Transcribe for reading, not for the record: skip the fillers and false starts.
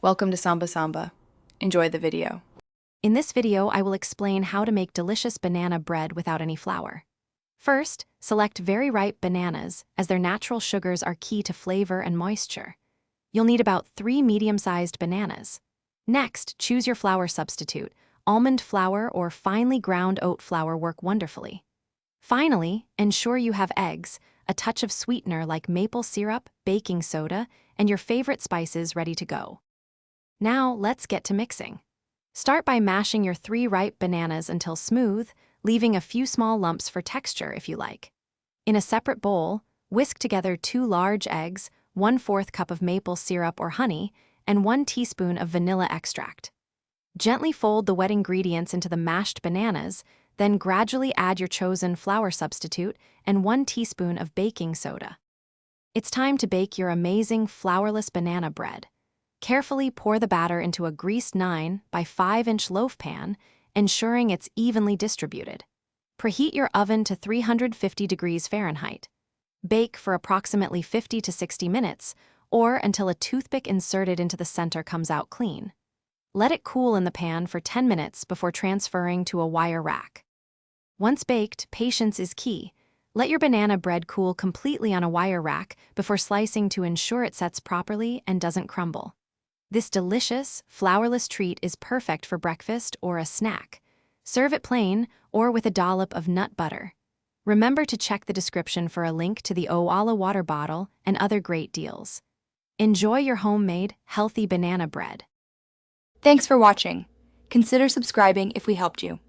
Welcome to Samba Samba. Enjoy the video. In this video, I will explain how to make delicious banana bread without any flour. First, select very ripe bananas, as their natural sugars are key to flavor and moisture. You'll need about 3 medium-sized bananas. Next, choose your flour substitute. Almond flour or finely ground oat flour work wonderfully. Finally, ensure you have eggs, a touch of sweetener like maple syrup, baking soda, and your favorite spices ready to go. Now, let's get to mixing. Start by mashing your 3 ripe bananas until smooth, leaving a few small lumps for texture if you like. In a separate bowl, whisk together 2 large eggs, 1/4 cup of maple syrup or honey, and 1 teaspoon of vanilla extract. Gently fold the wet ingredients into the mashed bananas, then gradually add your chosen flour substitute and 1 teaspoon of baking soda. It's time to bake your amazing flourless banana bread. Carefully pour the batter into a greased 9 by 5-inch loaf pan, ensuring it's evenly distributed. Preheat your oven to 350 degrees Fahrenheit. Bake for approximately 50 to 60 minutes, or until a toothpick inserted into the center comes out clean. Let it cool in the pan for 10 minutes before transferring to a wire rack. Once baked, patience is key. Let your banana bread cool completely on a wire rack before slicing to ensure it sets properly and doesn't crumble. This delicious, flourless treat is perfect for breakfast or a snack. Serve it plain or with a dollop of nut butter. Remember to check the description for a link to the Oala water bottle and other great deals. Enjoy your homemade, healthy banana bread. Thanks for watching. Consider subscribing if we helped you.